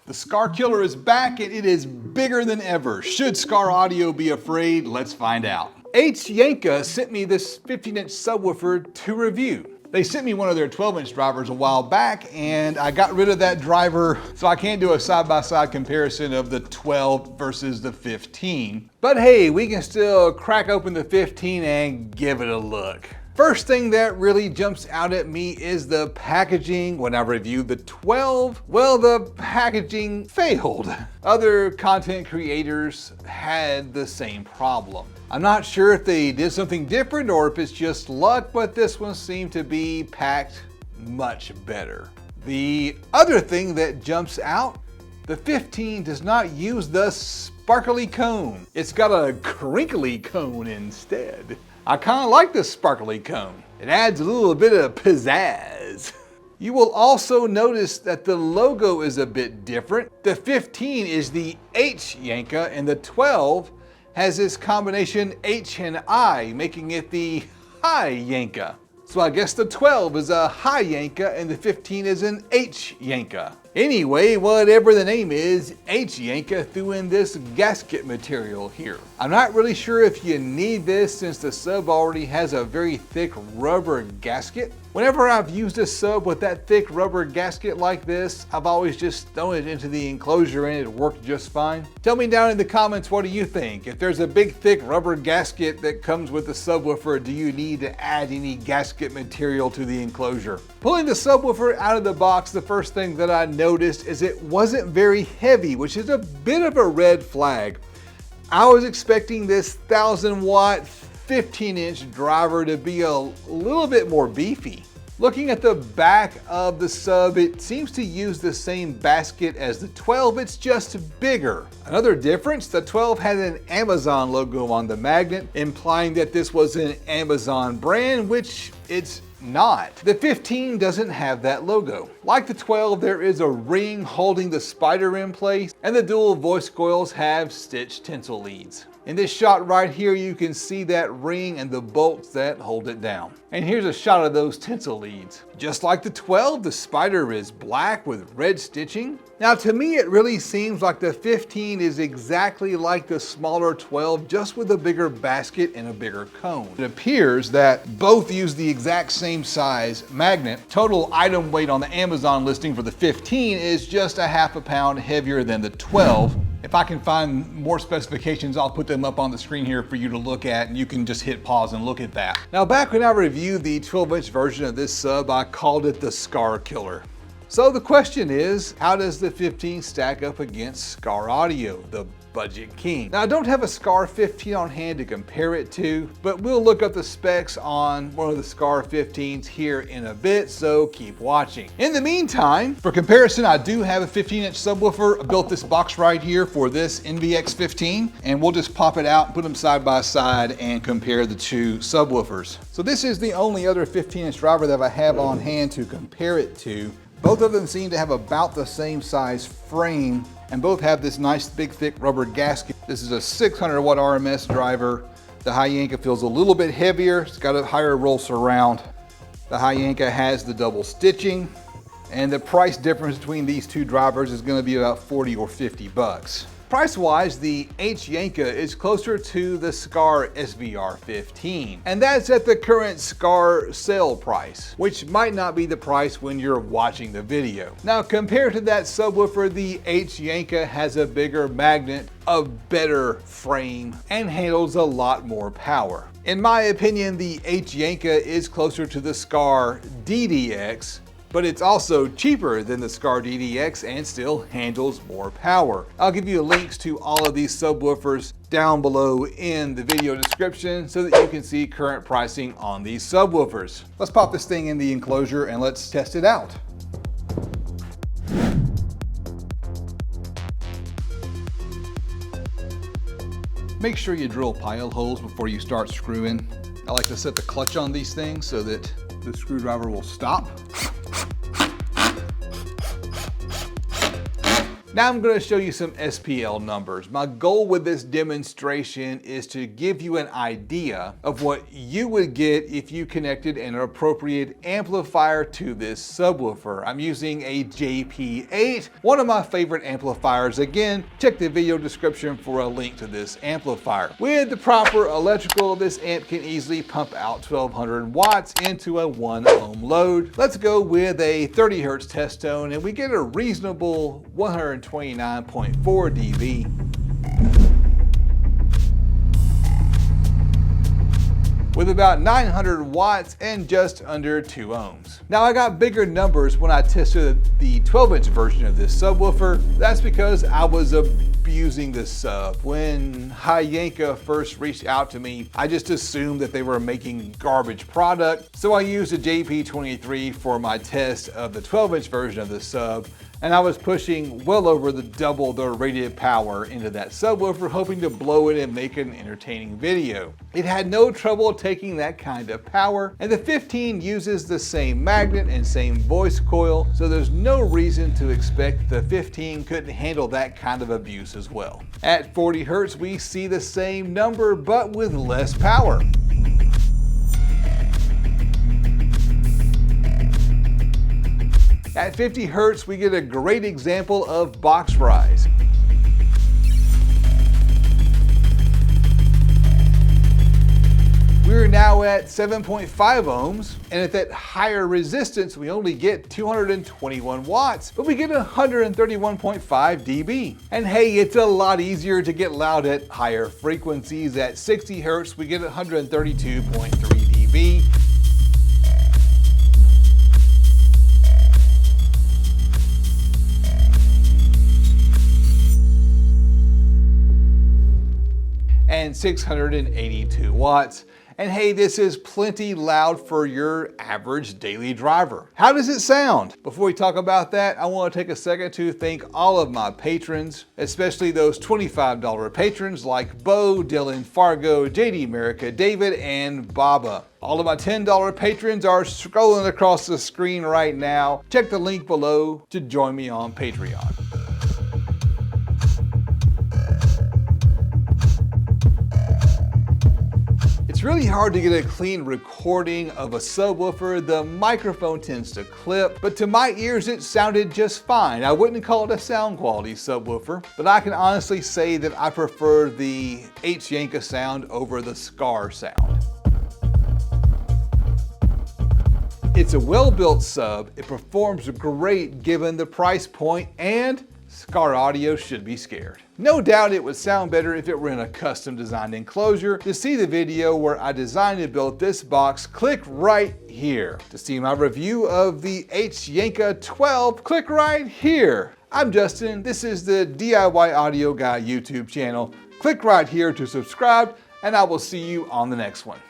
The SKAR killer is back and it is bigger than ever. Should SKAR Audio be afraid? Let's find out. Yanka sent me this 15-inch subwoofer to review. They sent me one of their 12-inch drivers a while back and I got rid of that driver, so I can't do a side-by-side comparison of the 12 versus the 15. But hey, we can still crack open the 15 and give it a look. First thing that really jumps out at me is the packaging. When I reviewed the 12, well, the packaging failed. Other content creators had the same problem. I'm not sure if they did something different or if it's just luck, but this one seemed to be packed much better. The other thing that jumps out, the 15 does not use the sparkly cone. It's got a crinkly cone instead. I kind of like this sparkly cone. It adds a little bit of pizzazz. You will also notice that the logo is a bit different. The 15 is the H Yanka and the 12 has this combination H and I, making it the High Yanka. So I guess the 12 is a High Yanka and the 15 is an H Yanka. Anyway, whatever the name is, H Yanka threw in this gasket material here. I'm not really sure if you need this since the sub already has a very thick rubber gasket. Whenever I've used a sub with that thick rubber gasket like this, I've always just thrown it into the enclosure and it worked just fine. Tell me down in the comments, what do you think? If there's a big thick rubber gasket that comes with the subwoofer, do you need to add any gasket material to the enclosure? Pulling the subwoofer out of the box, the first thing that I noticed is it wasn't very heavy, which is a bit of a red flag. I was expecting this 1000-watt 15-inch driver to be a little bit more beefy. Looking at the back of the sub, it seems to use the same basket as the 12, it's just bigger. Another difference, the 12 had an Amazon logo on the magnet, implying that this was an Amazon brand, which it's not. The 15 doesn't have that logo. Like the 12, there is a ring holding the spider in place, and the dual voice coils have stitched tinsel leads. In this shot right here, you can see that ring and the bolts that hold it down. And here's a shot of those tinsel leads. Just like the 12, the spider is black with red stitching. Now to me, it really seems like the 15 is exactly like the smaller 12, just with a bigger basket and a bigger cone. It appears that both use the exact same size magnet. Total item weight on the Amazon listing for the 15 is just a half a pound heavier than the 12. If I can find more specifications, I'll put them up on the screen here for you to look at, and you can just hit pause and look at that. Now, back when I reviewed the 12-inch version of this sub, I called it the SKAR killer. So the question is, how does the 15 stack up against SKAR Audio, the budget king? Now, I don't have a SKAR 15 on hand to compare it to, but we'll look up the specs on one of the SKAR 15s here in a bit, so keep watching. In the meantime, for comparison, I do have a 15-inch subwoofer. I built this box right here for this NVX 15, and we'll just pop it out, put them side by side, and compare the two subwoofers. So this is the only other 15-inch driver that I have on hand to compare it to. Both of them seem to have about the same size frame, and both have this nice big thick rubber gasket. This is a 600 watt RMS driver. The High Yanka feels a little bit heavier. It's got a higher roll surround. The High Yanka has the double stitching, and the price difference between these two drivers is gonna be about 40 or 50 bucks. Price-wise, the H Yanka is closer to the SKAR SVR 15, and that's at the current SKAR sale price, which might not be the price when you're watching the video. Now, compared to that subwoofer, the H Yanka has a bigger magnet, a better frame, and handles a lot more power. In my opinion, the H Yanka is closer to the SKAR DDX, but it's also cheaper than the SKAR DDX and still handles more power. I'll give you links to all of these subwoofers down below in the video description so that you can see current pricing on these subwoofers. Let's pop this thing in the enclosure and let's test it out. Make sure you drill pilot holes before you start screwing. I like to set the clutch on these things so that the screwdriver will stop. Now I'm going to show you some SPL numbers. My goal with this demonstration is to give you an idea of what you would get if you connected an appropriate amplifier to this subwoofer. I'm using a JP8, one of my favorite amplifiers. Again, check the video description for a link to this amplifier. With the proper electrical, this amp can easily pump out 1200 watts into a 1 ohm load. Let's go with a 30 hertz test tone and we get a reasonable 129.4 dB. With about 900 watts and just under 2 ohms. Now I got bigger numbers when I tested the 12-inch version of this subwoofer. That's because I was abusing this sub. When Yanka first reached out to me, I just assumed that they were making garbage product. So I used a JP23 for my test of the 12-inch version of the sub, and I was pushing well over double the rated power into that subwoofer, hoping to blow it and make an entertaining video. It had no trouble taking that kind of power, and the 15 uses the same magnet and same voice coil, so there's no reason to expect the 15 couldn't handle that kind of abuse as well. At 40 hertz, we see the same number, but with less power. At 50 hertz, we get a great example of box rise. We're now at 7.5 ohms, and at that higher resistance, we only get 221 watts, but we get 131.5 dB. And hey, it's a lot easier to get loud at higher frequencies. At 60 hertz, we get 132.3 dB. And 682 watts. And hey, this is plenty loud for your average daily driver. How does it sound? Before we talk about that, I want to take a second to thank all of my patrons, especially those $25 patrons like Bo, Dylan, Fargo, JD America, David, and Baba. All of my $10 patrons are scrolling across the screen right now. Check the link below to join me on Patreon. It's really hard to get a clean recording of a subwoofer. The microphone tends to clip, but to my ears it sounded just fine. I wouldn't call it a sound quality subwoofer, but I can honestly say that I prefer the Yanka sound over the SKAR sound. It's a well-built sub, it performs great given the price point, and SKAR audio should be scared. No doubt it would sound better if it were in a custom designed enclosure. To see the video where I designed and built this box, click right here. To see my review of the Yanka 12, click right here. I'm Justin, this is the DIY Audio Guy YouTube channel. Click right here to subscribe, and I will see you on the next one.